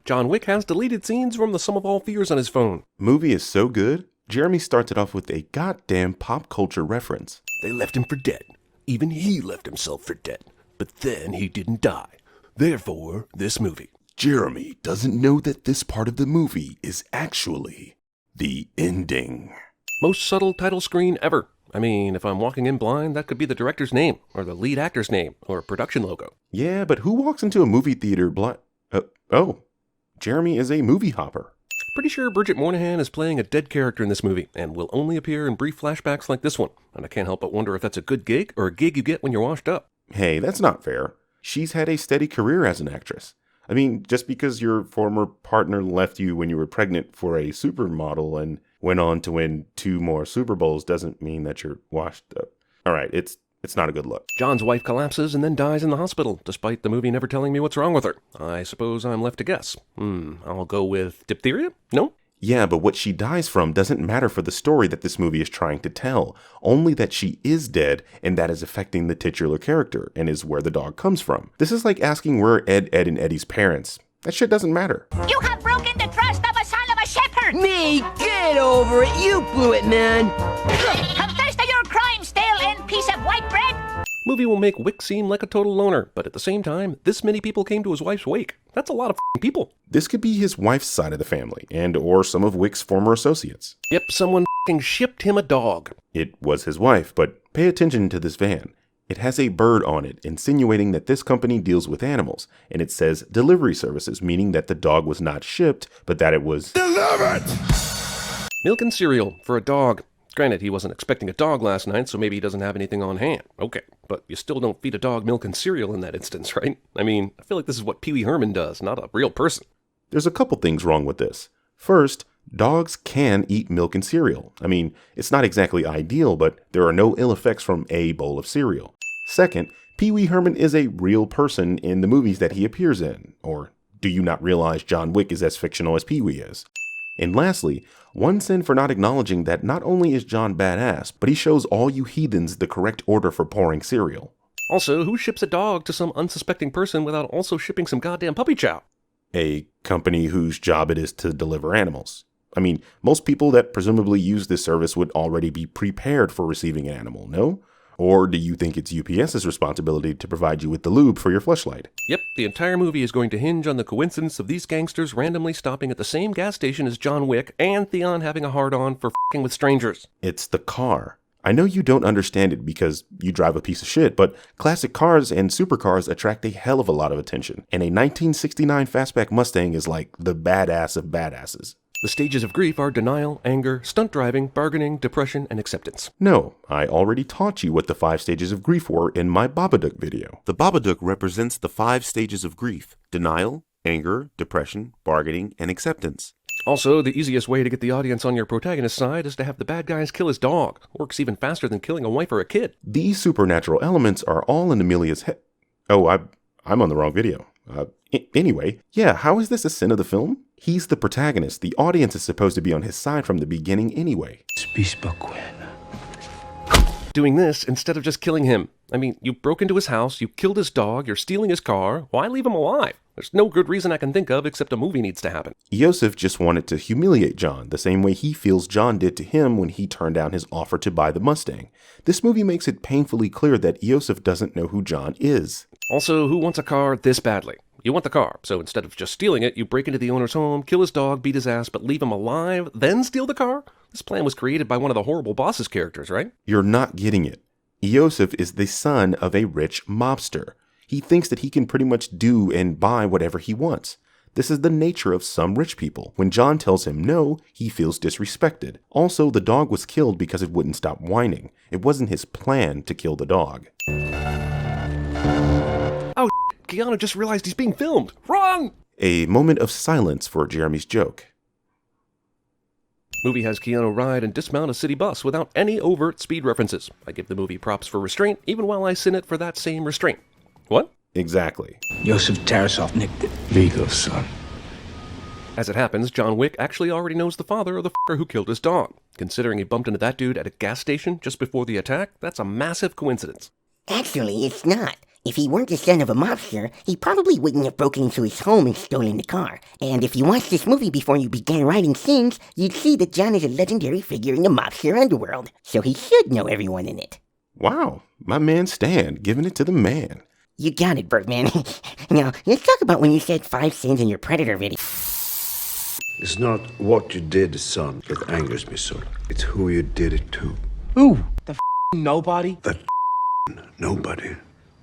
John Wick has deleted scenes from The Sum of All Fears on his phone. Movie is so good, Jeremy started off with a goddamn pop culture reference. They left him for dead. Even he left himself for dead. But then he didn't die. Therefore, this movie. Jeremy doesn't know that this part of the movie is actually the ending. Most subtle title screen ever. I mean, if I'm walking in blind, that could be the director's name, or the lead actor's name, or a production logo. Yeah, but who walks into a movie theater blind? Jeremy is a movie hopper. Pretty sure Bridget Moynahan is playing a dead character in this movie, and will only appear in brief flashbacks like this one. And I can't help but wonder if that's a good gig, or a gig you get when you're washed up. Hey, that's not fair. She's had a steady career as an actress. I mean, just because your former partner left you when you were pregnant for a supermodel and went on to win 2 more Super Bowls doesn't mean that you're washed up. All right, it's not a good look. John's wife collapses and then dies in the hospital, despite the movie never telling me what's wrong with her. I suppose I'm left to guess. I'll go with diphtheria? No? Yeah, but what she dies from doesn't matter for the story that this movie is trying to tell. Only that she is dead, and that is affecting the titular character, and is where the dog comes from. This is like asking where Ed, and Eddie's parents. That shit doesn't matter. You have broken the trust of a son of a shepherd! Me, get over it. You blew it, man. Confess to your crime, stale end piece of white bread! Movie will make Wick seem like a total loner, but at the same time, this many people came to his wife's wake. That's a lot of people. This could be his wife's side of the family, and or some of Wick's former associates. Yep, someone shipped him a dog. It was his wife, but pay attention to this van. It has a bird on it, insinuating that this company deals with animals, and it says delivery services, meaning that the dog was not shipped, but that it was delivered! Milk and cereal for a dog. Granted, he wasn't expecting a dog last night, so maybe he doesn't have anything on hand. Okay, but you still don't feed a dog milk and cereal in that instance, right? I mean, I feel like this is what Pee Wee Herman does, not a real person. There's a couple things wrong with this. First, dogs can eat milk and cereal. I mean, it's not exactly ideal, but there are no ill effects from a bowl of cereal. Second, Pee Wee Herman is a real person in the movies that he appears in. Or do you not realize John Wick is as fictional as Pee Wee is? And lastly, one sin for not acknowledging that not only is John badass, but he shows all you heathens the correct order for pouring cereal. Also, who ships a dog to some unsuspecting person without also shipping some goddamn puppy chow? A company whose job it is to deliver animals. I mean, most people that presumably use this service would already be prepared for receiving an animal, no? Or do you think it's UPS's responsibility to provide you with the lube for your fleshlight? Yep, the entire movie is going to hinge on the coincidence of these gangsters randomly stopping at the same gas station as John Wick and Theon having a hard-on for f***ing with strangers. It's the car. I know you don't understand it because you drive a piece of shit, but classic cars and supercars attract a hell of a lot of attention. And a 1969 fastback Mustang is like the badass of badasses. The stages of grief are denial, anger, stunt driving, bargaining, depression, and acceptance. No, I already taught you what the 5 stages of grief were in my Babadook video. The Babadook represents the 5 stages of grief: denial, anger, depression, bargaining, and acceptance. Also, the easiest way to get the audience on your protagonist's side is to have the bad guys kill his dog. Works even faster than killing a wife or a kid. These supernatural elements are all in Amelia's head. Oh, I'm on the wrong video. Anyway, yeah, how is this a sin of the film? He's the protagonist. The audience is supposed to be on his side from the beginning anyway. Doing this instead of just killing him. I mean, you broke into his house, you killed his dog, you're stealing his car. Why leave him alive? There's no good reason I can think of except a movie needs to happen. Iosif just wanted to humiliate John, the same way he feels John did to him when he turned down his offer to buy the Mustang. This movie makes it painfully clear that Iosif doesn't know who John is. Also, who wants a car this badly? You want the car, so instead of just stealing it, you break into the owner's home, kill his dog, beat his ass, but leave him alive, then steal the car? This plan was created by one of the horrible boss's characters, right? You're not getting it. Iosif is the son of a rich mobster. He thinks that he can pretty much do and buy whatever he wants. This is the nature of some rich people. When John tells him no, he feels disrespected. Also, the dog was killed because it wouldn't stop whining. It wasn't his plan to kill the dog. Oh, Keanu just realized he's being filmed. Wrong! A moment of silence for Jeremy's joke. Movie has Keanu ride and dismount a city bus without any overt speed references. I give the movie props for restraint, even while I sin it for that same restraint. What? Exactly. Yosef Tarasov nicked it. Vigo's son. As it happens, John Wick actually already knows the father of the f***er who killed his dog. Considering he bumped into that dude at a gas station just before the attack, that's a massive coincidence. Actually, it's not. If he weren't the son of a mobster, he probably wouldn't have broken into his home and stolen the car. And if you watched this movie before you began writing sins, you'd see that John is a legendary figure in the mobster underworld, so he should know everyone in it. Wow, my man Stan, giving it to the man. You got it, Birdman. Now, let's talk about when you said 5 sins in your Predator video. It's not what you did, son, that angers me so. It's who you did it to. Who? The nobody? That nobody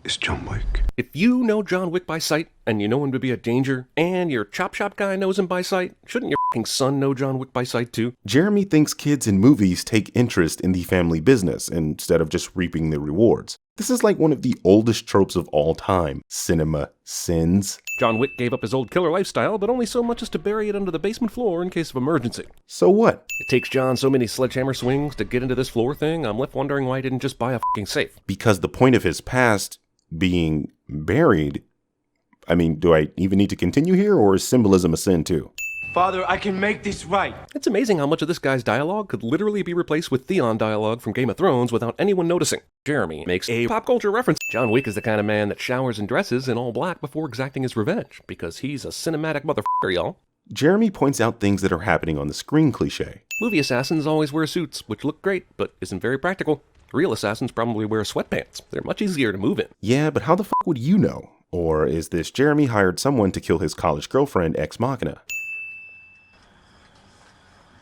is John Wick. If you know John Wick by sight, and you know him to be a danger, and your chop shop guy knows him by sight, shouldn't your f***ing son know John Wick by sight too? Jeremy thinks kids in movies take interest in the family business instead of just reaping the rewards. This is like one of the oldest tropes of all time, CinemaSins. John Wick gave up his old killer lifestyle, but only so much as to bury it under the basement floor in case of emergency. So what? It takes John so many sledgehammer swings to get into this floor thing, I'm left wondering why he didn't just buy a f***ing safe. Because the point of his past being buried, I mean, do I even need to continue here, or is symbolism a sin too? Father, I can make this right. It's amazing how much of this guy's dialogue could literally be replaced with Theon dialogue from Game of Thrones without anyone noticing. Jeremy makes a pop culture reference. John Wick is the kind of man that showers and dresses in all black before exacting his revenge, because he's a cinematic motherfucker, y'all. Jeremy points out things that are happening on the screen cliche. Movie assassins always wear suits, which look great, but isn't very practical. Real assassins probably wear sweatpants. They're much easier to move in. Yeah, but how the fuck would you know? Or is this Jeremy hired someone to kill his college girlfriend ex machina?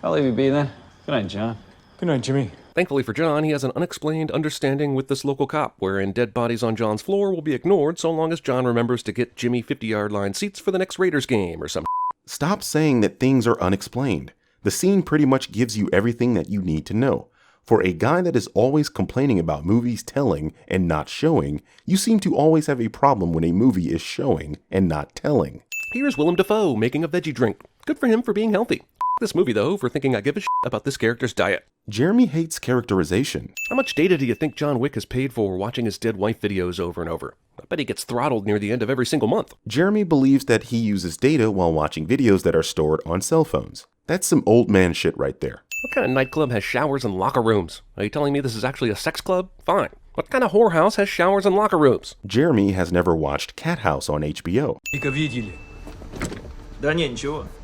I'll leave you be then. Good night, John. Good night, Jimmy. Thankfully for John, he has an unexplained understanding with this local cop, wherein dead bodies on John's floor will be ignored so long as John remembers to get Jimmy 50-yard line seats for the next Raiders game or some. Stop saying that things are unexplained. The scene pretty much gives you everything that you need to know. For a guy that is always complaining about movies telling and not showing, you seem to always have a problem when a movie is showing and not telling. Here's Willem Dafoe making a veggie drink. Good for him for being healthy. This movie, though, for thinking I give a shit about this character's diet. Jeremy hates characterization. How much data do you think John Wick has paid for watching his dead wife videos over and over? I bet he gets throttled near the end of every single month. Jeremy believes that he uses data while watching videos that are stored on cell phones. That's some old man shit right there. What kind of nightclub has showers and locker rooms? Are you telling me this is actually a sex club? Fine. What kind of whorehouse has showers and locker rooms? Jeremy has never watched Cat House on HBO.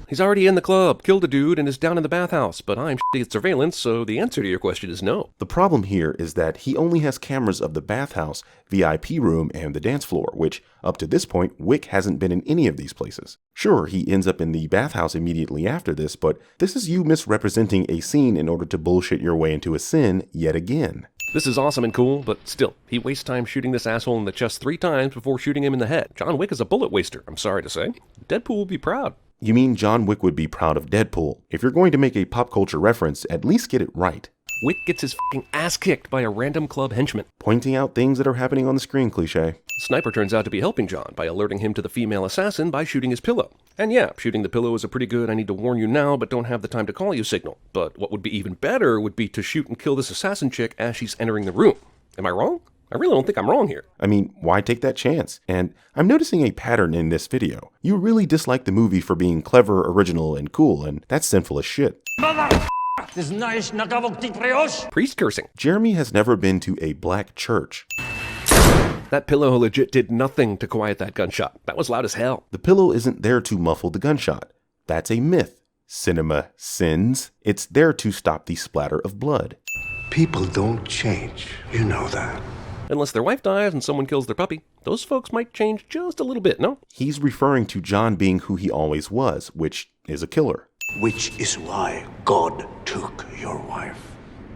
He's already in the club, killed a dude, and is down in the bathhouse, but I'm shitty at surveillance, so the answer to your question is no. The problem here is that he only has cameras of the bathhouse, VIP room, and the dance floor, which, up to this point, Wick hasn't been in any of these places. Sure, he ends up in the bathhouse immediately after this, but this is you misrepresenting a scene in order to bullshit your way into a sin yet again. This is awesome and cool, but still, he wastes time shooting this asshole in the chest 3 times before shooting him in the head. John Wick is a bullet waster, I'm sorry to say. Deadpool will be proud. You mean John Wick would be proud of Deadpool? If you're going to make a pop culture reference, at least get it right. Wick gets his f***ing ass kicked by a random club henchman. Pointing out things that are happening on the screen cliche. Sniper turns out to be helping John by alerting him to the female assassin by shooting his pillow. And yeah, shooting the pillow is a pretty good I need to warn you now but don't have the time to call you signal. But what would be even better would be to shoot and kill this assassin chick as she's entering the room. Am I wrong? I really don't think I'm wrong here. I mean, why take that chance? And I'm noticing a pattern in this video. You really dislike the movie for being clever, original, and cool, and that's sinful as shit. Priest cursing. Jeremy has never been to a black church. That pillow legit did nothing to quiet that gunshot. That was loud as hell. The pillow isn't there to muffle the gunshot. That's a myth. CinemaSins. It's there to stop the splatter of blood. People don't change. You know that. Unless their wife dies and someone kills their puppy, those folks might change just a little bit, no? He's referring to John being who he always was, which is a killer. Which is why God took your wife.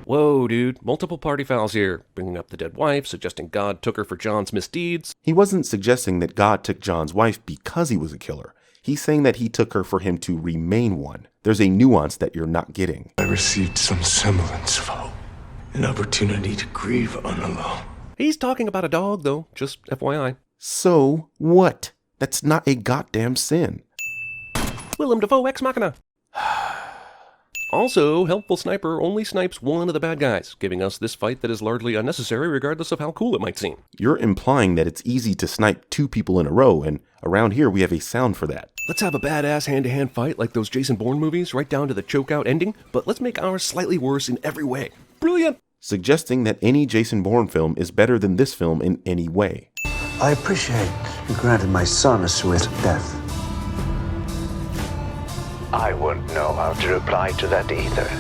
Whoa, dude. Multiple party fouls here. Bringing up the dead wife, suggesting God took her for John's misdeeds. He wasn't suggesting that God took John's wife because he was a killer. He's saying that he took her for him to remain one. There's a nuance that you're not getting. I received some semblance of hope, an opportunity to grieve unalone. He's talking about a dog, though, just FYI. So what? That's not a goddamn sin. Willem Dafoe Ex Machina. Also, Helpful Sniper only snipes one of the bad guys, giving us this fight that is largely unnecessary regardless of how cool it might seem. You're implying that it's easy to snipe 2 people in a row, and around here we have a sound for that. Let's have a badass hand-to-hand fight like those Jason Bourne movies, right down to the choke-out ending, but let's make ours slightly worse in every way. Brilliant! Suggesting that any Jason Bourne film is better than this film in any way. I appreciate you granted my son a swift death. I wouldn't know how to reply to that either.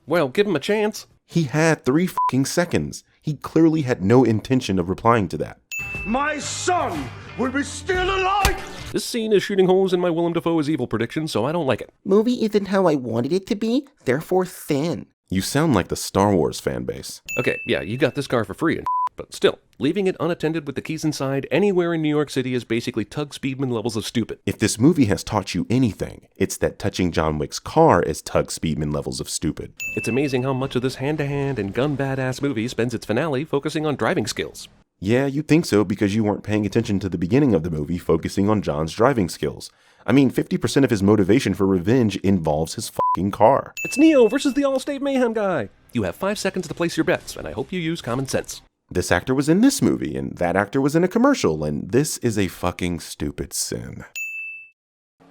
Well, give him a chance. He had 3 fucking seconds. He clearly had no intention of replying to that. My son will be still alive! This scene is shooting holes in my Willem Dafoe is evil prediction, so I don't like it. Movie isn't how I wanted it to be, therefore thin. You sound like the Star Wars fan base. Okay, yeah, you got this car for free and but still, leaving it unattended with the keys inside anywhere in New York City is basically Tug Speedman levels of stupid. If this movie has taught you anything, it's that touching John Wick's car is Tug Speedman levels of stupid. It's amazing how much of this hand-to-hand and gun badass movie spends its finale focusing on driving skills. Yeah, you'd think so because you weren't paying attention to the beginning of the movie focusing on John's driving skills. I mean, 50% of his motivation for revenge involves his fucking car. It's Neo versus the All-State Mayhem guy. You have 5 seconds to place your bets, and I hope you use common sense. This actor was in this movie, and that actor was in a commercial, and this is a fucking stupid sin.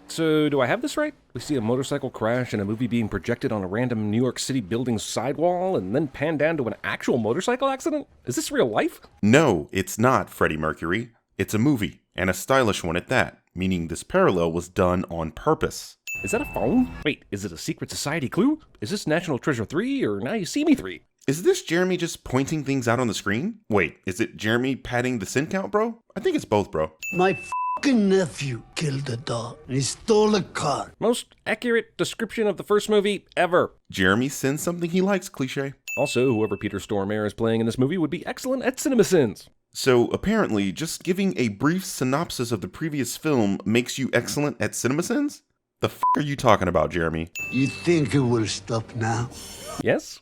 So, do I have this right? We see a motorcycle crash and a movie being projected on a random New York City building's sidewall, and then pan down to an actual motorcycle accident? Is this real life? No, it's not, Freddie Mercury. It's a movie, and a stylish one at that, meaning this parallel was done on purpose. Is that a phone? Wait, is it a Secret Society clue? Is this National Treasure 3 or Now You See Me 3? Is this Jeremy just pointing things out on the screen? Wait, is it Jeremy padding the sin count, bro? I think it's both, bro. My fucking nephew killed a dog and he stole a car. Most accurate description of the first movie ever. Jeremy sends something he likes, cliche. Also, whoever Peter Stormare is playing in this movie would be excellent at CinemaSins. So, apparently, just giving a brief synopsis of the previous film makes you excellent at CinemaSins? The f*** are you talking about, Jeremy? You think it will stop now? Yes?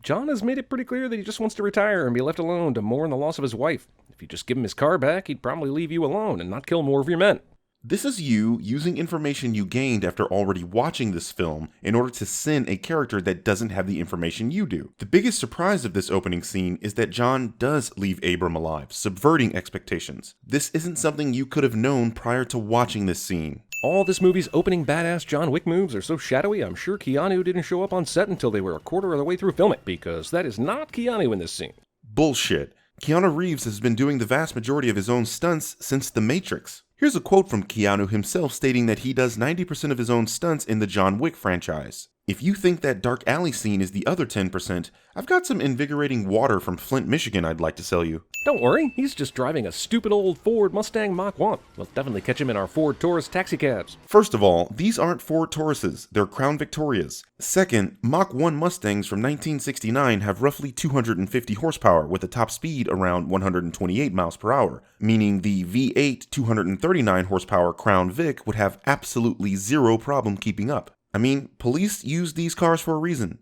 John has made it pretty clear that he just wants to retire and be left alone to mourn the loss of his wife. If you just give him his car back, he'd probably leave you alone and not kill more of your men. This is you using information you gained after already watching this film in order to sin a character that doesn't have the information you do. The biggest surprise of this opening scene is that John does leave Abram alive, subverting expectations. This isn't something you could have known prior to watching this scene. All this movie's opening badass John Wick moves are so shadowy, I'm sure Keanu didn't show up on set until they were a quarter of the way through filming, because that is not Keanu in this scene. Bullshit. Keanu Reeves has been doing the vast majority of his own stunts since The Matrix. Here's a quote from Keanu himself stating that he does 90% of his own stunts in the John Wick franchise. If you think that dark alley scene is the other 10%, I've got some invigorating water from Flint, Michigan I'd like to sell you. Don't worry, he's just driving a stupid old Ford Mustang Mach 1. We'll definitely catch him in our Ford Taurus taxicabs. First of all, these aren't Ford Tauruses, they're Crown Victorias. Second, Mach 1 Mustangs from 1969 have roughly 250 horsepower with a top speed around 128 miles per hour, meaning the V8 239 horsepower Crown Vic would have absolutely zero problem keeping up. I mean, police use these cars for a reason.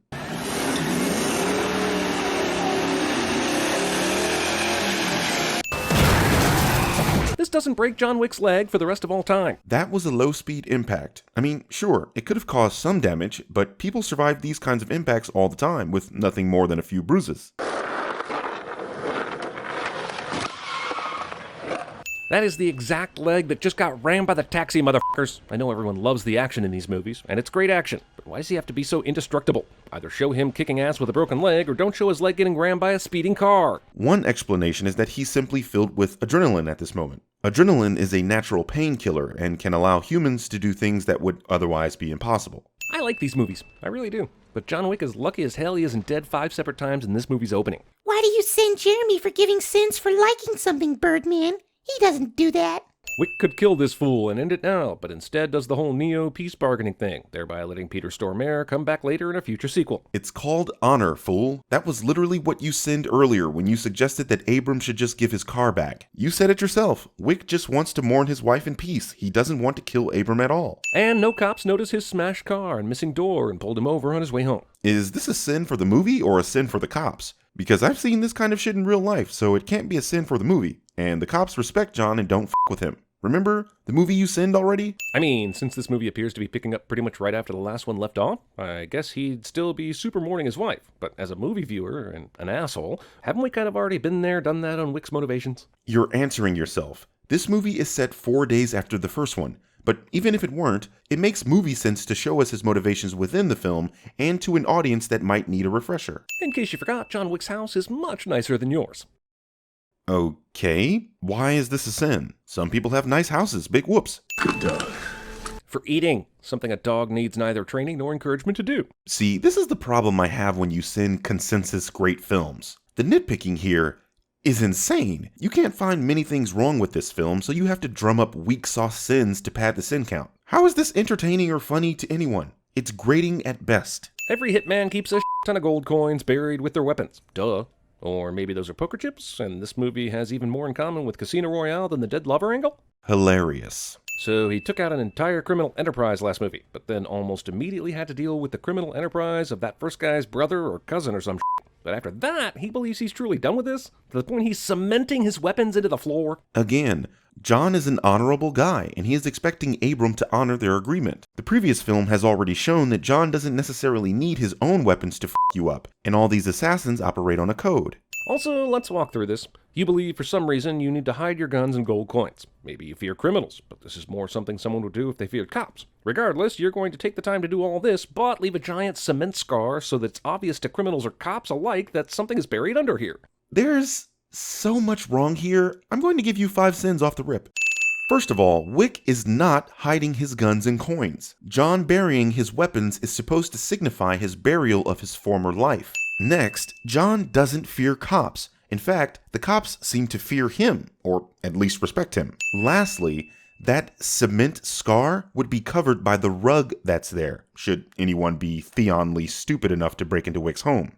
This doesn't break John Wick's leg for the rest of all time. That was a low-speed impact. I mean, sure, it could have caused some damage, but people survive these kinds of impacts all the time with nothing more than a few bruises. That is the exact leg that just got rammed by the taxi, motherfuckers. I know everyone loves the action in these movies, and it's great action, but why does he have to be so indestructible? Either show him kicking ass with a broken leg, or don't show his leg getting rammed by a speeding car. One explanation is that he's simply filled with adrenaline at this moment. Adrenaline is a natural painkiller and can allow humans to do things that would otherwise be impossible. I like these movies, I really do. But John Wick is lucky as hell he isn't dead 5 separate times in this movie's opening. Why do you send Jeremy for giving sins for liking something, Birdman? He doesn't do that. Wick could kill this fool and end it now, but instead does the whole Neo peace bargaining thing, thereby letting Peter Stormare come back later in a future sequel. It's called honor, fool. That was literally what you sinned earlier when you suggested that Abram should just give his car back. You said it yourself. Wick just wants to mourn his wife in peace. He doesn't want to kill Abram at all. And no cops noticed his smashed car and missing door and pulled him over on his way home. Is this a sin for the movie or a sin for the cops? Because I've seen this kind of shit in real life, so it can't be a sin for the movie. And the cops respect John and don't f with him. Remember the movie you sinned already? I mean, since this movie appears to be picking up pretty much right after the last one left off, I guess he'd still be super mourning his wife. But as a movie viewer and an asshole, haven't we kind of already been there, done that on Wick's motivations? You're answering yourself. This movie is set 4 days after the first one. But even if it weren't, it makes movie sense to show us his motivations within the film and to an audience that might need a refresher. In case you forgot, John Wick's house is much nicer than yours. Okay, why is this a sin? Some people have nice houses, big whoops. For eating, something a dog needs neither training nor encouragement to do. See, this is the problem I have when you sin consensus great films. The nitpicking here is insane. You can't find many things wrong with this film, so you have to drum up weak sauce sins to pad the sin count. How is this entertaining or funny to anyone? It's grating at best. Every hitman keeps a ton of gold coins buried with their weapons. Duh. Or maybe those are poker chips, and this movie has even more in common with Casino Royale than the dead lover angle? Hilarious. So he took out an entire criminal enterprise last movie, but then almost immediately had to deal with the criminal enterprise of that first guy's brother or cousin or some shit. But after that, he believes he's truly done with this, to the point he's cementing his weapons into the floor. Again, John is an honorable guy, and he is expecting Abram to honor their agreement. The previous film has already shown that John doesn't necessarily need his own weapons to f you up, and all these assassins operate on a code. Also, let's walk through this. You believe for some reason you need to hide your guns and gold coins. Maybe you fear criminals, but this is more something someone would do if they feared cops. Regardless, you're going to take the time to do all this, but leave a giant cement scar so that it's obvious to criminals or cops alike that something is buried under here. There's so much wrong here. I'm going to give you 5 sins off the rip. First of all, Wick is not hiding his guns and coins. John burying his weapons is supposed to signify his burial of his former life. Next, John doesn't fear cops. In fact, the cops seem to fear him, or at least respect him. Lastly, that cement scar would be covered by the rug that's there, should anyone be theonly stupid enough to break into Wick's home.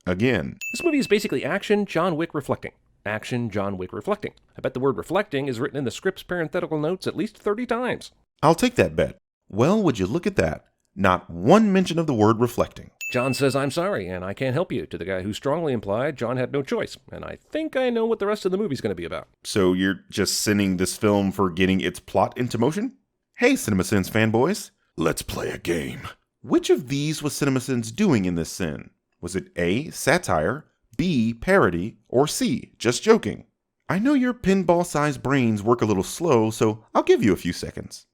Again. This movie is basically action, John Wick reflecting. Action, John Wick reflecting. I bet the word reflecting is written in the script's parenthetical notes at least 30 times. I'll take that bet. Well, would you look at that? Not one mention of the word reflecting. John says, "I'm sorry, and I can't help you," to the guy who strongly implied John had no choice. And I think I know what the rest of the movie's going to be about. So you're just sinning this film for getting its plot into motion? Hey, CinemaSins fanboys. Let's play a game. Which of these was CinemaSins doing in this sin? Was it A, satire, B, parody, or C, just joking? I know your pinball-sized brains work a little slow, so I'll give you a few seconds.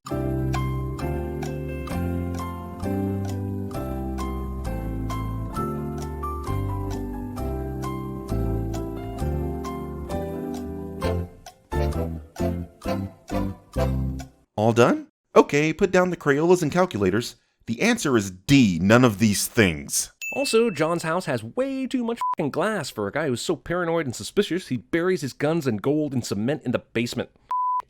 All done? Okay, put down the Crayolas and calculators. The answer is D, none of these things. Also, John's house has way too much f***ing glass for a guy who's so paranoid and suspicious he buries his guns and gold in cement in the basement.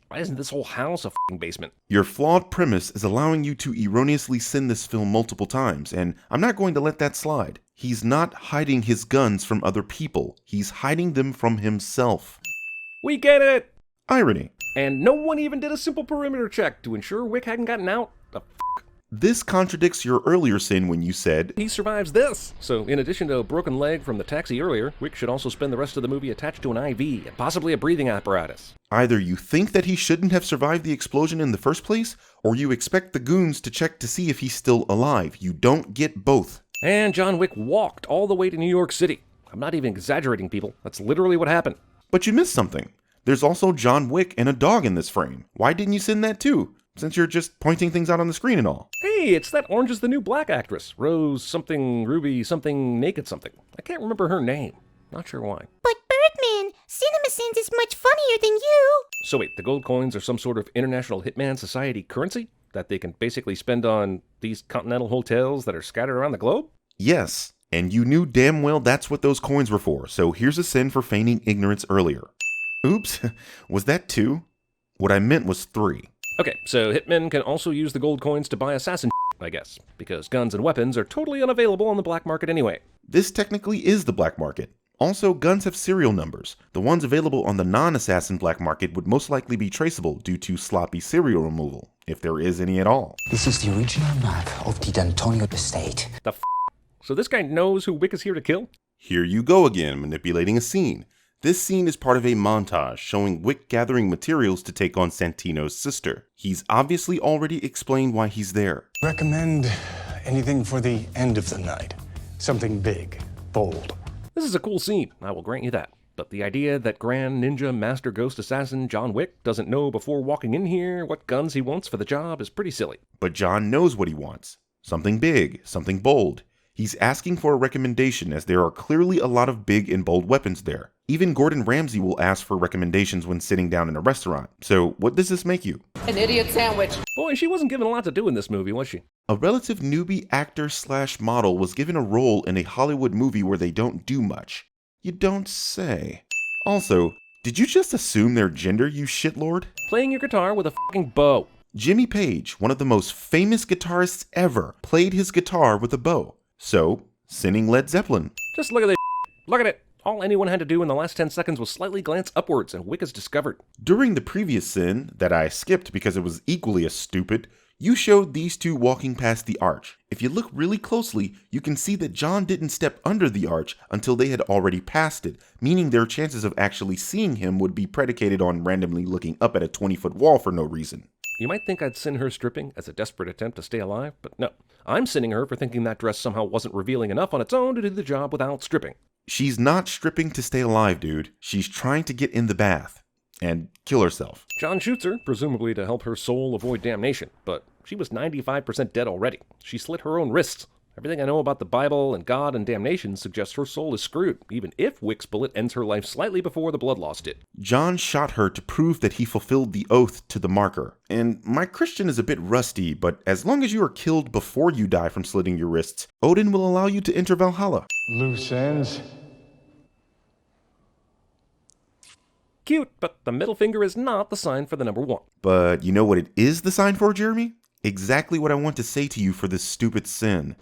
Why isn't this whole house a f***ing basement? Your flawed premise is allowing you to erroneously sin this film multiple times, and I'm not going to let that slide. He's not hiding his guns from other people. He's hiding them from himself. We get it! Irony. And no one even did a simple perimeter check to ensure Wick hadn't gotten out. The f***? This contradicts your earlier sin when you said, he survives this. So in addition to a broken leg from the taxi earlier, Wick should also spend the rest of the movie attached to an IV and possibly a breathing apparatus. Either you think that he shouldn't have survived the explosion in the first place, or you expect the goons to check to see if he's still alive. You don't get both. And John Wick walked all the way to New York City. I'm not even exaggerating, people. That's literally what happened. But you missed something. There's also John Wick and a dog in this frame. Why didn't you sin that too? Since you're just pointing things out on the screen and all. Hey, it's that Orange is the New Black actress. Rose something, Ruby something, naked something. I can't remember her name. Not sure why. But Birdman, CinemaSins is much funnier than you. So wait, the gold coins are some sort of international hitman society currency that they can basically spend on these continental hotels that are scattered around the globe? Yes, and you knew damn well that's what those coins were for, so here's a sin for feigning ignorance earlier. Oops, was that 2? What I meant was 3. Okay, so hitmen can also use the gold coins to buy assassin I guess, because guns and weapons are totally unavailable on the black market anyway. This technically is the black market. Also, guns have serial numbers. The ones available on the non-assassin black market would most likely be traceable due to sloppy serial removal, if there is any at all. This is the original map of the D'Antonio estate. The f***? So this guy knows who Wick is here to kill? Here you go again, manipulating a scene. This scene is part of a montage showing Wick gathering materials to take on Santino's sister. He's obviously already explained why he's there. Recommend anything for the end of the night. Something big, bold. This is a cool scene, I will grant you that. But the idea that Grand Ninja Master Ghost Assassin John Wick doesn't know before walking in here what guns he wants for the job is pretty silly. But John knows what he wants. Something big, something bold. He's asking for a recommendation as there are clearly a lot of big and bold weapons there. Even Gordon Ramsay will ask for recommendations when sitting down in a restaurant. So what does this make you? An idiot sandwich. Boy, she wasn't given a lot to do in this movie, was she? A relative newbie actor/model was given a role in a Hollywood movie where they don't do much. You don't say. Also, did you just assume their gender, you shitlord? Playing your guitar with a fucking bow. Jimmy Page, one of the most famous guitarists ever, played his guitar with a bow. So, sinning Led Zeppelin. Just look at this. Look at it. All anyone had to do in the last 10 seconds was slightly glance upwards, and Wick is discovered. During the previous sin, that I skipped because it was equally as stupid, you showed these two walking past the arch. If you look really closely, you can see that John didn't step under the arch until they had already passed it, meaning their chances of actually seeing him would be predicated on randomly looking up at a 20-foot wall for no reason. You might think I'd sin her stripping as a desperate attempt to stay alive, but no. I'm sinning her for thinking that dress somehow wasn't revealing enough on its own to do the job without stripping. She's not stripping to stay alive, dude. She's trying to get in the bath and kill herself. John shoots her, presumably to help her soul avoid damnation, but she was 95% dead already. She slit her own wrists. Everything I know about the Bible and God and damnation suggests her soul is screwed, even if Wick's bullet ends her life slightly before the blood loss did. John shot her to prove that he fulfilled the oath to the marker. And my Christian is a bit rusty, but as long as you are killed before you die from slitting your wrists, Odin will allow you to enter Valhalla. Loose ends. Cute, but the middle finger is not the sign for the number 1. But you know what it is the sign for, Jeremy? Exactly what I want to say to you for this stupid sin.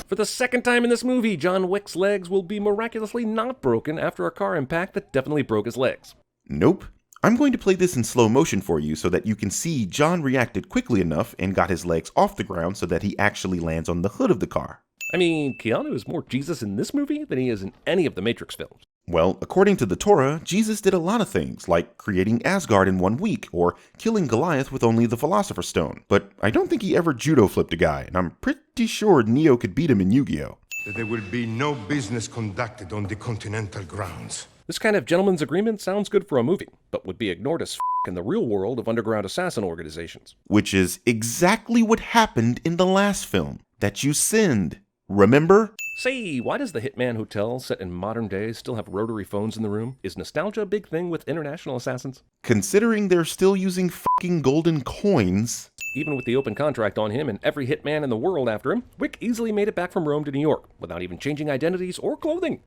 For the second time in this movie, John Wick's legs will be miraculously not broken after a car impact that definitely broke his legs. Nope. I'm going to play this in slow motion for you so that you can see John reacted quickly enough and got his legs off the ground so that he actually lands on the hood of the car. I mean, Keanu is more Jesus in this movie than he is in any of the Matrix films. Well, according to the Torah, Jesus did a lot of things, like creating Asgard in 1 week, or killing Goliath with only the Philosopher's Stone. But I don't think he ever judo flipped a guy, and I'm pretty sure Neo could beat him in Yu-Gi-Oh! There will be no business conducted on the continental grounds. This kind of gentleman's agreement sounds good for a movie, but would be ignored as in the real world of underground assassin organizations. Which is exactly what happened in the last film, that you sinned. Remember? Say, why does the Hitman Hotel set in modern days still have rotary phones in the room? Is nostalgia a big thing with international assassins? Considering they're still using fucking golden coins. Even with the open contract on him and every hitman in the world after him, Wick easily made it back from Rome to New York without even changing identities or clothing.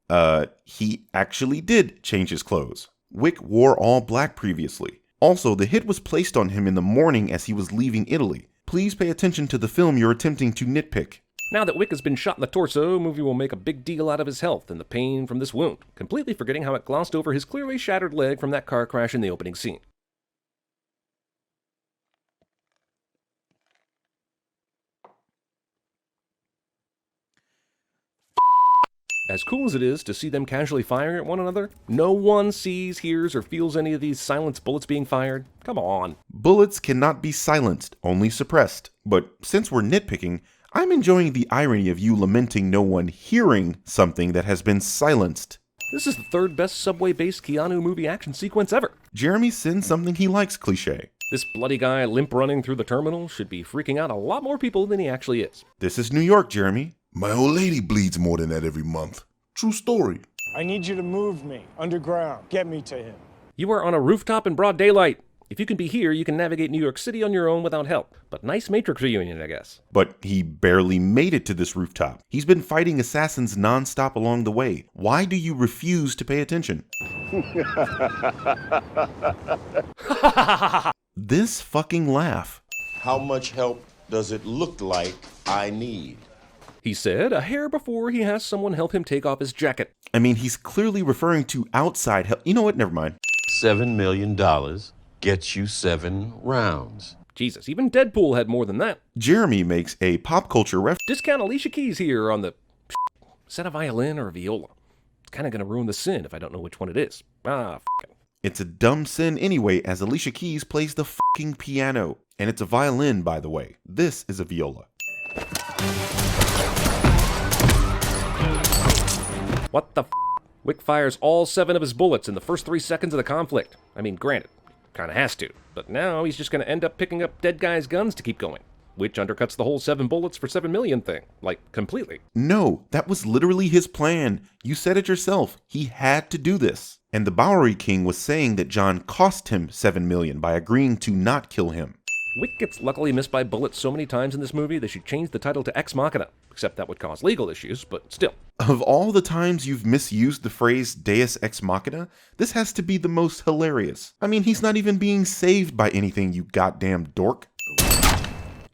He actually did change his clothes. Wick wore all black previously. Also, the hit was placed on him in the morning as he was leaving Italy. Please pay attention to the film you're attempting to nitpick. Now that Wick has been shot in the torso, movie will make a big deal out of his health and the pain from this wound, completely forgetting how it glossed over his clearly shattered leg from that car crash in the opening scene. As cool as it is to see them casually firing at one another, no one sees, hears, or feels any of these silenced bullets being fired. Come on. Bullets cannot be silenced, only suppressed. But since we're nitpicking, I'm enjoying the irony of you lamenting no one hearing something that has been silenced. This is the third best subway-based Keanu movie action sequence ever. Jeremy sends something he likes cliche. This bloody guy limp running through the terminal should be freaking out a lot more people than he actually is. This is New York, Jeremy. My old lady bleeds more than that every month. True story. I need you to move me underground. Get me to him. You are on a rooftop in broad daylight. If you can be here, you can navigate New York City on your own without help. But nice Matrix reunion, I guess. But he barely made it to this rooftop. He's been fighting assassins nonstop along the way. Why do you refuse to pay attention? This fucking laugh. How much help does it look like I need? He said a hair before he has someone help him take off his jacket. I mean, he's clearly referring to outside help. You know what? Never mind. $7 million gets you 7 rounds. Jesus, even Deadpool had more than that. Jeremy makes a pop culture reference. Discount Alicia Keys here on the... Is that a violin or a viola? It's kind of going to ruin the sin if I don't know which one it is. F it. It's a dumb sin anyway, as Alicia Keys plays the fucking piano. And it's a violin, by the way. This is a viola. What the f? Wick fires all 7 of his bullets in the first 3 seconds of the conflict. I mean, granted, kinda has to. But now he's just gonna end up picking up dead guys' guns to keep going. Which undercuts the whole 7 bullets for 7 million thing. Like, completely. No, that was literally his plan. You said it yourself. He had to do this. And the Bowery King was saying that John cost him 7 million by agreeing to not kill him. Wick gets luckily missed by bullets so many times in this movie they should change the title to Ex Machina. Except that would cause legal issues, but still. Of all the times you've misused the phrase Deus Ex Machina, this has to be the most hilarious. I mean, he's not even being saved by anything, you goddamn dork.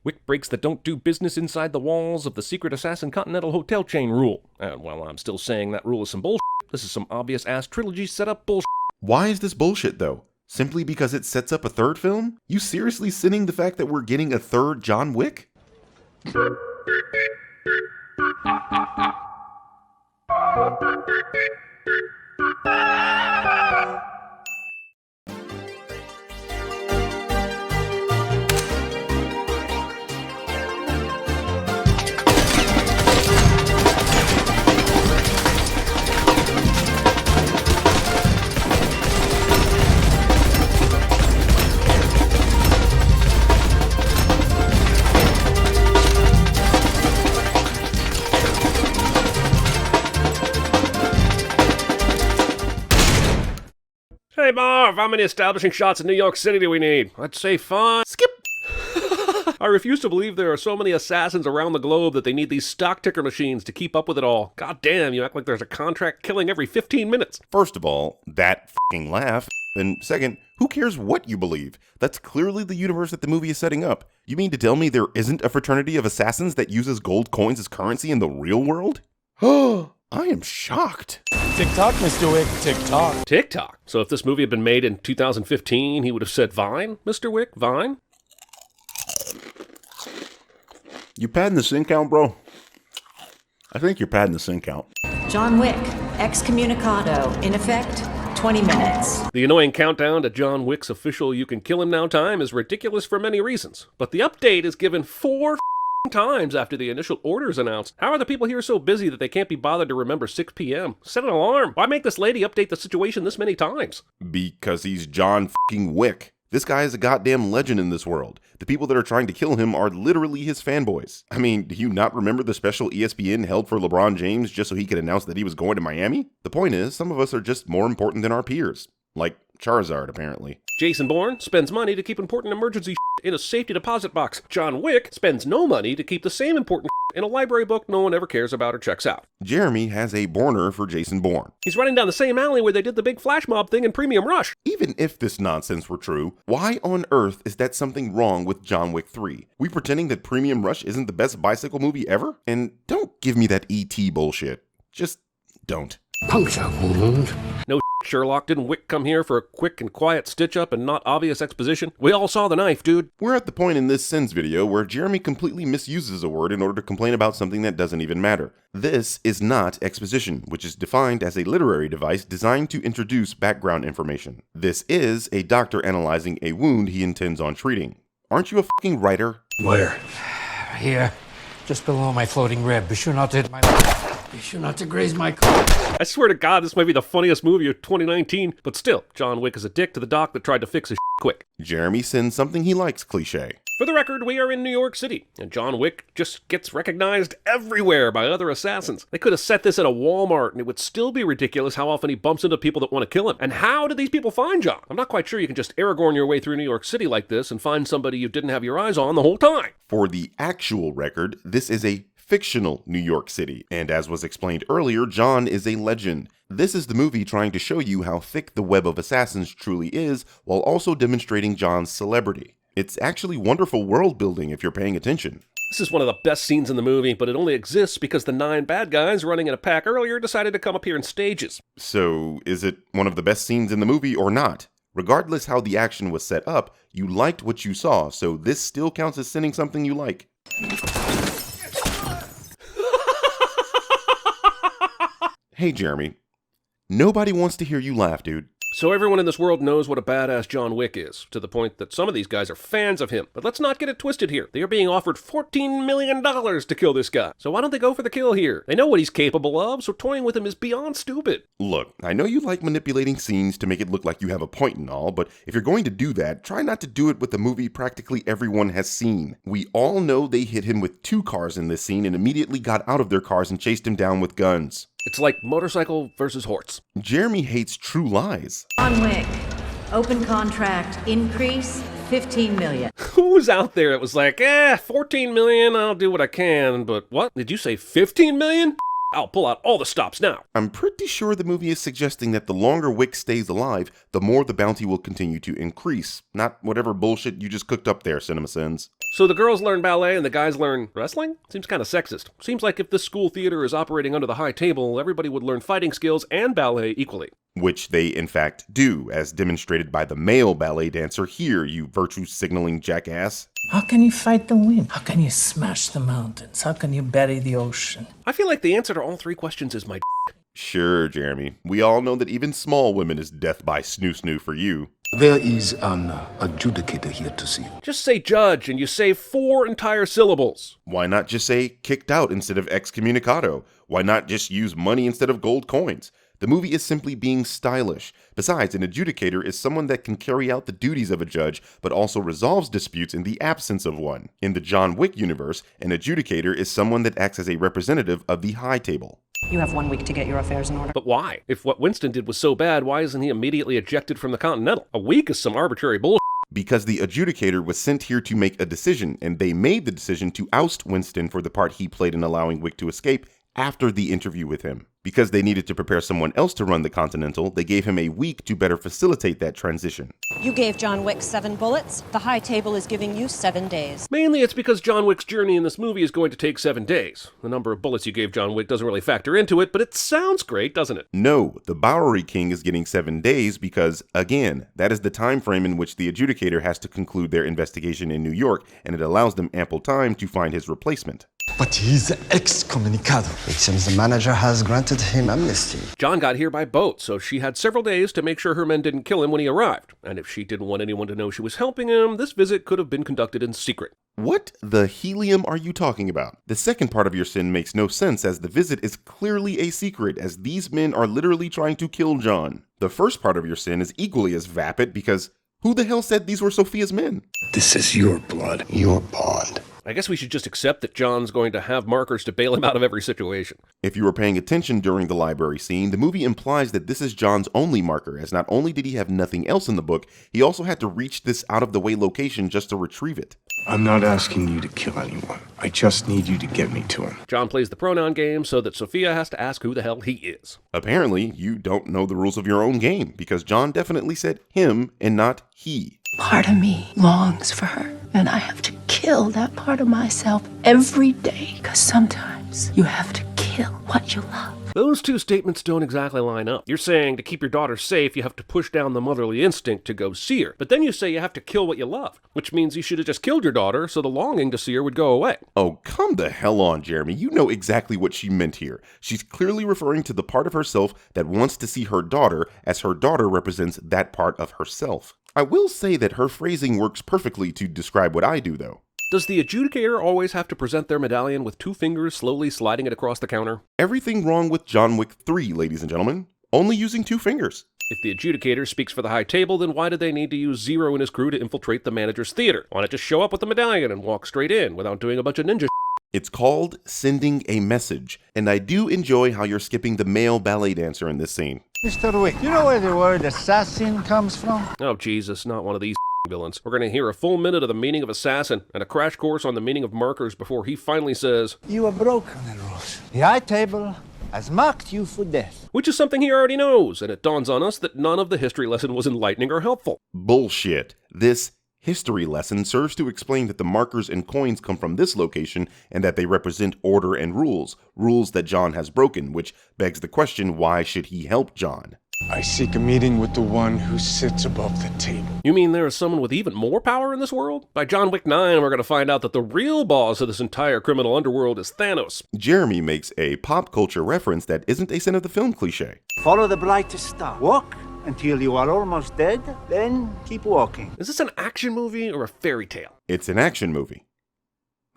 Wick breaks the don't do business inside the walls of the secret assassin Continental Hotel chain rule. And while I'm still saying that rule is some bullshit, this is some obvious ass trilogy setup bullshit. Why is this bullshit though? Simply because it sets up a third film? You seriously sinning the fact that we're getting a third John Wick? Hey Marv, how many establishing shots in New York City do we need? I'd say 5. Skip! I refuse to believe there are so many assassins around the globe that they need these stock ticker machines to keep up with it all. God damn, you act like there's a contract killing every 15 minutes. First of all, that fucking laugh. And second, who cares what you believe? That's clearly the universe that the movie is setting up. You mean to tell me there isn't a fraternity of assassins that uses gold coins as currency in the real world? Oh, I am shocked. TikTok, Mr. Wick, TikTok. TikTok? So if this movie had been made in 2015, he would have said Vine, Mr. Wick, Vine? You padding the sin count, bro? I think you're padding the sin count. John Wick, excommunicado, in effect, 20 minutes. The annoying countdown to John Wick's official you can kill him now time is ridiculous for many reasons. But the update is given 4 times after the initial order is announced. How are the people here so busy that they can't be bothered to remember 6 p.m.? Set an alarm. Why make this lady update the situation this many times? Because he's John fucking Wick. This guy is a goddamn legend in this world. The people that are trying to kill him are literally his fanboys. I mean, do you not remember the special ESPN held for LeBron James just so he could announce that he was going to Miami? The point is, some of us are just more important than our peers. Like Charizard, apparently. Jason Bourne spends money to keep important emergency in a safety deposit box. John Wick spends no money to keep the same important in a library book no one ever cares about or checks out. Jeremy has a Bourner for Jason Bourne. He's running down the same alley where they did the big flash mob thing in Premium Rush. Even if this nonsense were true, why on earth is that something wrong with John Wick 3? We pretending that Premium Rush isn't the best bicycle movie ever? And don't give me that E.T. bullshit. Just don't. Puncture wound. No Sherlock, didn't Wick come here for a quick and quiet stitch-up and not obvious exposition? We all saw the knife, dude. We're at the point in this Sins video where Jeremy completely misuses a word in order to complain about something that doesn't even matter. This is not exposition, which is defined as a literary device designed to introduce background information. This is a doctor analyzing a wound he intends on treating. Aren't you a fucking writer? Where? Here, just below my floating rib. Be sure not to hit my leg. Be sure not to graze my car. I swear to God, this might be the funniest movie of 2019, but still, John Wick is a dick to the doc that tried to fix his quick. Jeremy sends something he likes cliche. For the record, we are in New York City, and John Wick just gets recognized everywhere by other assassins. They could have set this at a Walmart, and it would still be ridiculous how often he bumps into people that want to kill him. And how did these people find John? I'm not quite sure you can just Aragorn your way through New York City like this and find somebody you didn't have your eyes on the whole time. For the actual record, this is a fictional New York City, and as was explained earlier, John is a legend. This is the movie trying to show you how thick the web of assassins truly is, while also demonstrating John's celebrity. It's actually wonderful world building if you're paying attention. This is one of the best scenes in the movie, but it only exists because the 9 bad guys running in a pack earlier decided to come up here in stages. So, is it one of the best scenes in the movie or not? Regardless how the action was set up, you liked what you saw, so this still counts as sending something you like. Hey Jeremy, nobody wants to hear you laugh, dude. So everyone in this world knows what a badass John Wick is, to the point that some of these guys are fans of him. But let's not get it twisted here. They are being offered $14 million to kill this guy. So why don't they go for the kill here? They know what he's capable of, so toying with him is beyond stupid. Look, I know you like manipulating scenes to make it look like you have a point and all, but if you're going to do that, try not to do it with a movie practically everyone has seen. We all know they hit him with 2 cars in this scene and immediately got out of their cars and chased him down with guns. It's like motorcycle versus horse. Jeremy hates true lies. John Wick, open contract, increase 15 million. Who was out there that was like, 14 million, I'll do what I can, but what? Did you say 15 million? I'll pull out all the stops now. I'm pretty sure the movie is suggesting that the longer Wick stays alive, the more the bounty will continue to increase. Not whatever bullshit you just cooked up there, CinemaSins. So the girls learn ballet and the guys learn wrestling? Seems kind of sexist. Seems like if this school theater is operating under the high table, everybody would learn fighting skills and ballet equally. Which they in fact do, as demonstrated by the male ballet dancer here, you virtue-signaling jackass. How can you fight the wind? How can you smash the mountains? How can you bury the ocean? I feel like the answer to all 3 questions is my Sure, Jeremy. We all know that even small women is death by snoo-snoo for you. There is an adjudicator here to see you. Just say judge and you save 4 entire syllables. Why not just say kicked out instead of excommunicado? Why not just use money instead of gold coins? The movie is simply being stylish. Besides, an adjudicator is someone that can carry out the duties of a judge, but also resolves disputes in the absence of one. In the John Wick universe, an adjudicator is someone that acts as a representative of the high table. You have 1 week to get your affairs in order. But why? If what Winston did was so bad, why isn't he immediately ejected from the Continental? A week is some arbitrary bullshit. Because the adjudicator was sent here to make a decision, and they made the decision to oust Winston for the part he played in allowing Wick to escape after the interview with him. Because they needed to prepare someone else to run the Continental, they gave him a week to better facilitate that transition. You gave John Wick 7 bullets. The high table is giving you 7 days. Mainly it's because John Wick's journey in this movie is going to take 7 days. The number of bullets you gave John Wick doesn't really factor into it, but it sounds great, doesn't it? No, the Bowery King is getting 7 days because, again, that is the time frame in which the adjudicator has to conclude their investigation in New York, and it allows them ample time to find his replacement. But he's excommunicado. It seems the manager has granted him amnesty. John got here by boat, so she had several days to make sure her men didn't kill him when he arrived. And if she didn't want anyone to know she was helping him, this visit could have been conducted in secret. What the helium are you talking about? The second part of your sin makes no sense, as the visit is clearly a secret, as these men are literally trying to kill John. The first part of your sin is equally as vapid, because who the hell said these were Sophia's men? This is your blood, your bond. I guess we should just accept that John's going to have markers to bail him out of every situation. If you were paying attention during the library scene, the movie implies that this is John's only marker, as not only did he have nothing else in the book, he also had to reach this out-of-the-way location just to retrieve it. I'm not asking you to kill anyone. I just need you to get me to him. John plays the pronoun game so that Sophia has to ask who the hell he is. Apparently, you don't know the rules of your own game, because John definitely said him and not he. Part of me longs for her, and I have to kill that part of myself every day, because sometimes you have to kill what you love. Those two statements don't exactly line up. You're saying to keep your daughter safe, you have to push down the motherly instinct to go see her. But then you say you have to kill what you love, which means you should have just killed your daughter so the longing to see her would go away. Oh, come the hell on, Jeremy. You know exactly what she meant here. She's clearly referring to the part of herself that wants to see her daughter, as her daughter represents that part of herself. I will say that her phrasing works perfectly to describe what I do, though. Does the adjudicator always have to present their medallion with 2 fingers slowly sliding it across the counter? Everything wrong with John Wick 3, ladies and gentlemen. Only using 2 fingers. If the adjudicator speaks for the high table, then why did they need to use Zero and his crew to infiltrate the manager's theater? Why not just show up with the medallion and walk straight in without doing a bunch of ninja? It's called sending a message, and I do enjoy how you're skipping the male ballet dancer in this scene. Mr. Wick, you know where the word assassin comes from? Oh Jesus, not one of these villains. We're gonna hear a full minute of the meaning of assassin and a crash course on the meaning of markers before he finally says, You are broken the rules. The high table has marked you for death. Which is something he already knows, and it dawns on us that none of the history lesson was enlightening or helpful. Bullshit. This history lesson serves to explain that the markers and coins come from this location and that they represent order and rules that John has broken, which begs the question, why should he help John? I seek a meeting with the one who sits above the table. You mean there is someone with even more power in this world? By John Wick 9, we're going to find out that the real boss of this entire criminal underworld is Thanos. Jeremy makes a pop culture reference that isn't a sin of the film cliche. Follow the brightest star. Walk until you are almost dead, then keep walking. Is this an action movie or a fairy tale? It's an action movie.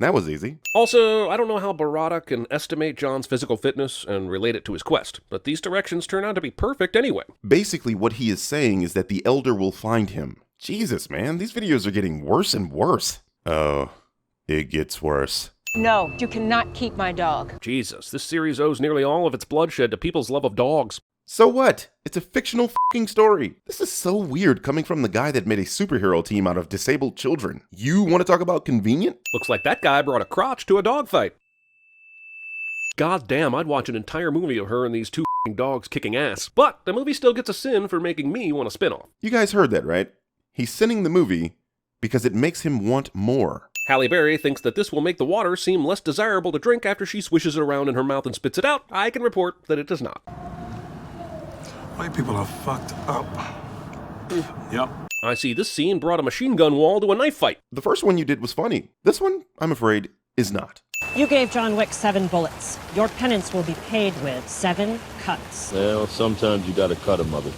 That was easy. Also, I don't know how Barada can estimate John's physical fitness and relate it to his quest, but these directions turn out to be perfect anyway. Basically, what he is saying is that the Elder will find him. Jesus, man, these videos are getting worse and worse. Oh, it gets worse. No, you cannot keep my dog. Jesus, this series owes nearly all of its bloodshed to people's love of dogs. So what? It's a fictional f***ing story. This is so weird coming from the guy that made a superhero team out of disabled children. You want to talk about convenient? Looks like that guy brought a crotch to a dogfight. God damn, I'd watch an entire movie of her and these two f***ing dogs kicking ass. But the movie still gets a sin for making me want a spin-off. You guys heard that, right? He's sinning the movie because it makes him want more. Halle Berry thinks that this will make the water seem less desirable to drink after she swishes it around in her mouth and spits it out. I can report that it does not. White people are fucked up. Yep. I see this scene brought a machine gun wall to a knife fight. The first one you did was funny. This one, I'm afraid, is not. You gave John Wick 7 bullets. Your penance will be paid with 7 cuts. Well, sometimes you gotta cut a mother.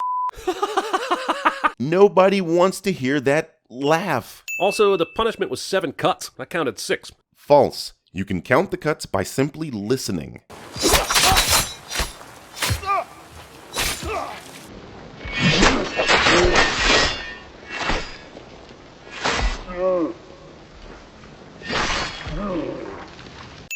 Nobody wants to hear that laugh. Also, the punishment was 7 cuts. I counted 6. False. You can count the cuts by simply listening.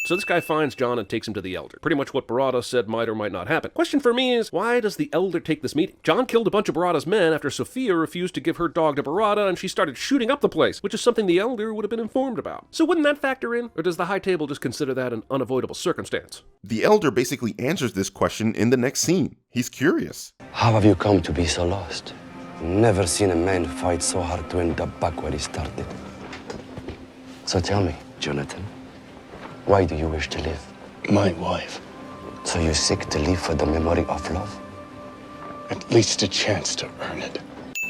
So this guy finds John and takes him to the Elder. Pretty much what Barada said might or might not happen. Question for me is, why does the Elder take this meeting? John killed a bunch of Barada's men after Sophia refused to give her dog to Barada and she started shooting up the place, which is something the Elder would have been informed about. So wouldn't that factor in? Or does the High Table just consider that an unavoidable circumstance? The Elder basically answers this question in the next scene. He's curious. How have you come to be so lost? Never seen a man fight so hard to end up back where he started. So tell me, Jonathan, why do you wish to live? My wife. So you seek to live for the memory of love? At least a chance to earn it.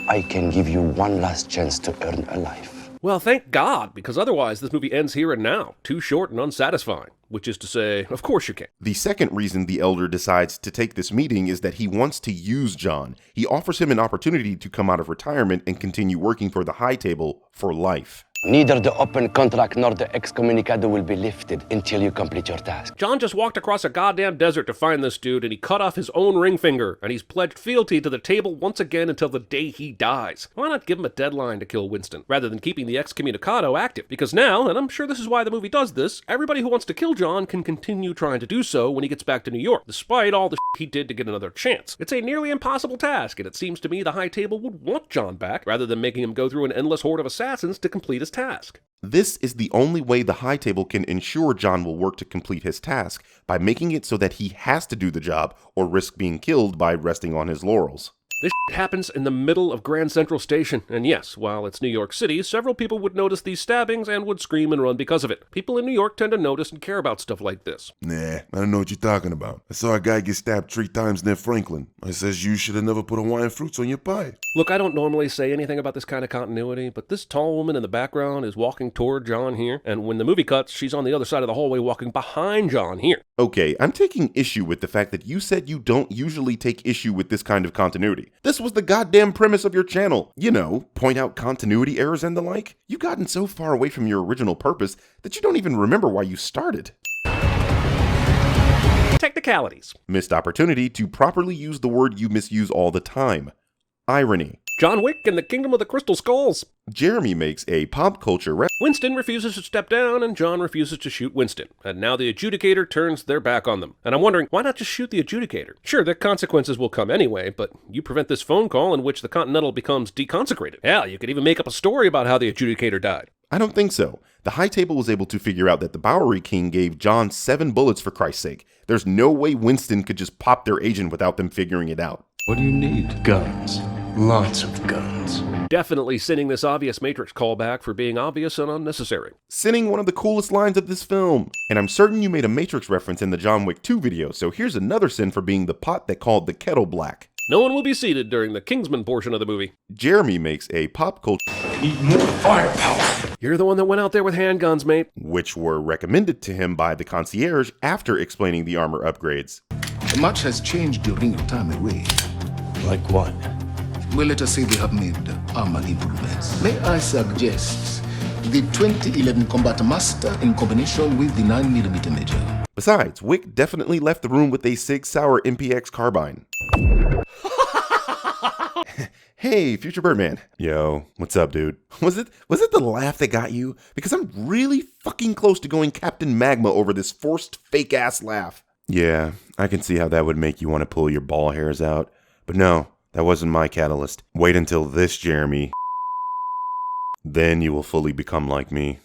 I can give you one last chance to earn a life. Well, thank God, because otherwise this movie ends here and now. Too short and unsatisfying. Which is to say, of course you can. The second reason the Elder decides to take this meeting is that he wants to use John. He offers him an opportunity to come out of retirement and continue working for the High Table for life. Neither the open contract nor the excommunicado will be lifted until you complete your task. John just walked across a goddamn desert to find this dude, and he cut off his own ring finger, and he's pledged fealty to the table once again until the day he dies. Why not give him a deadline to kill Winston, rather than keeping the excommunicado active? Because now, and I'm sure this is why the movie does this, everybody who wants to kill John can continue trying to do so when he gets back to New York, despite all the he did to get another chance. It's a nearly impossible task, and it seems to me the High Table would want John back, rather than making him go through an endless horde of assassins to complete his task. This is the only way the High Table can ensure John will work to complete his task, by making it so that he has to do the job or risk being killed by resting on his laurels. This happens in the middle of Grand Central Station, and yes, while it's New York City, several people would notice these stabbings and would scream and run because of it. People in New York tend to notice and care about stuff like this. Nah, I don't know what you're talking about. I saw a guy get stabbed 3 times near Franklin. I says you should have never put Hawaiian fruits on your pie. Look, I don't normally say anything about this kind of continuity, but this tall woman in the background is walking toward John here, and when the movie cuts, she's on the other side of the hallway walking behind John here. Okay, I'm taking issue with the fact that you said you don't usually take issue with this kind of continuity. This was the goddamn premise of your channel. You know, point out continuity errors and the like. You've gotten so far away from your original purpose that you don't even remember why you started. Technicalities. Missed opportunity to properly use the word you misuse all the time. Irony. John Wick and the Kingdom of the Crystal Skulls. Jeremy makes a pop culture Winston refuses to step down, and John refuses to shoot Winston. And now the adjudicator turns their back on them. And I'm wondering, why not just shoot the adjudicator? Sure, the consequences will come anyway, but you prevent this phone call in which the Continental becomes deconsecrated. Hell, you could even make up a story about how the adjudicator died. I don't think so. The High Table was able to figure out that the Bowery King gave John 7 bullets for Christ's sake. There's no way Winston could just pop their agent without them figuring it out. What do you need? Guns. Lots of guns. Definitely sinning this obvious Matrix callback for being obvious and unnecessary. Sinning one of the coolest lines of this film. And I'm certain you made a Matrix reference in the John Wick 2 video, so here's another sin for being the pot that called the kettle black. No one will be seated during the Kingsman portion of the movie. Jeremy makes a pop culture Need more firepower. You're the one that went out there with handguns, mate. Which were recommended to him by the concierge after explaining the armor upgrades. Much has changed during your time away. Like what? Well, let us say they have made armor improvements. May I suggest the 2011 Combat Master in combination with the 9mm Major? Besides, Wick definitely left the room with a Sig Sauer MPX carbine. Hey, future Birdman. Yo, what's up, dude? Was it the laugh that got you? Because I'm really fucking close to going Captain Magma over this forced fake-ass laugh. Yeah, I can see how that would make you want to pull your ball hairs out. But no, that wasn't my catalyst. Wait until this, Jeremy. Then you will fully become like me.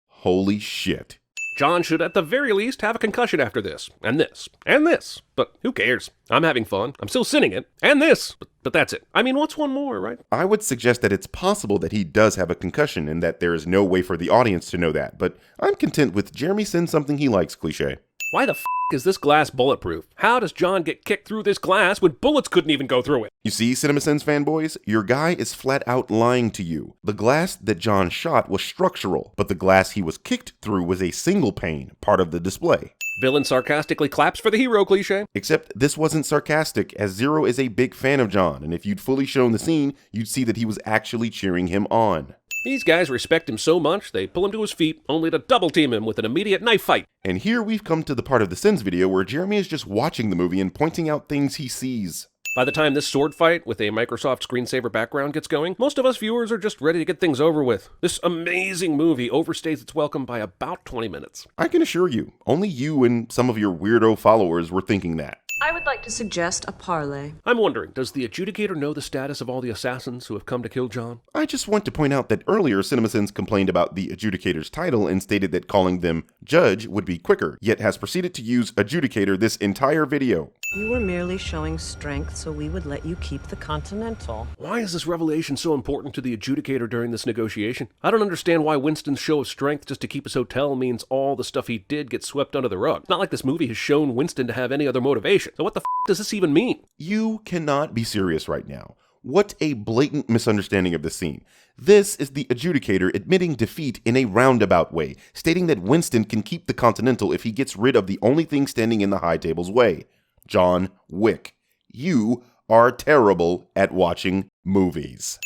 Holy shit. John should at the very least have a concussion after this, and this, and this. But who cares? I'm having fun. I'm still sinning it. And this. But that's it. I mean, what's one more, right? I would suggest that it's possible that he does have a concussion and that there is no way for the audience to know that. But I'm content with Jeremy saying something he likes cliche. Why the f*** is this glass bulletproof? How does John get kicked through this glass when bullets couldn't even go through it? You see, CinemaSins fanboys, your guy is flat out lying to you. The glass that John shot was structural, but the glass he was kicked through was a single pane, part of the display. Villain sarcastically claps for the hero cliche. Except this wasn't sarcastic, as Zero is a big fan of John, and if you'd fully shown the scene, you'd see that he was actually cheering him on. These guys respect him so much, they pull him to his feet, only to double team him with an immediate knife fight. And here we've come to the part of the Sins video where Jeremy is just watching the movie and pointing out things he sees. By the time this sword fight with a Microsoft screensaver background gets going, most of us viewers are just ready to get things over with. This amazing movie overstays its welcome by about 20 minutes. I can assure you, only you and some of your weirdo followers were thinking that. I would like to suggest a parlay. I'm wondering, does the adjudicator know the status of all the assassins who have come to kill John? I just want to point out that earlier CinemaSins complained about the adjudicator's title and stated that calling them judge would be quicker, yet has proceeded to use adjudicator this entire video. You were merely showing strength, so we would let you keep the Continental. Why is this revelation so important to the adjudicator during this negotiation? I don't understand why Winston's show of strength just to keep his hotel means all the stuff he did gets swept under the rug. It's not like this movie has shown Winston to have any other motivation. So what the f*** does this even mean? You cannot be serious right now. What a blatant misunderstanding of the scene. This is the adjudicator admitting defeat in a roundabout way, stating that Winston can keep the Continental if he gets rid of the only thing standing in the High Table's way. John Wick. You are terrible at watching movies.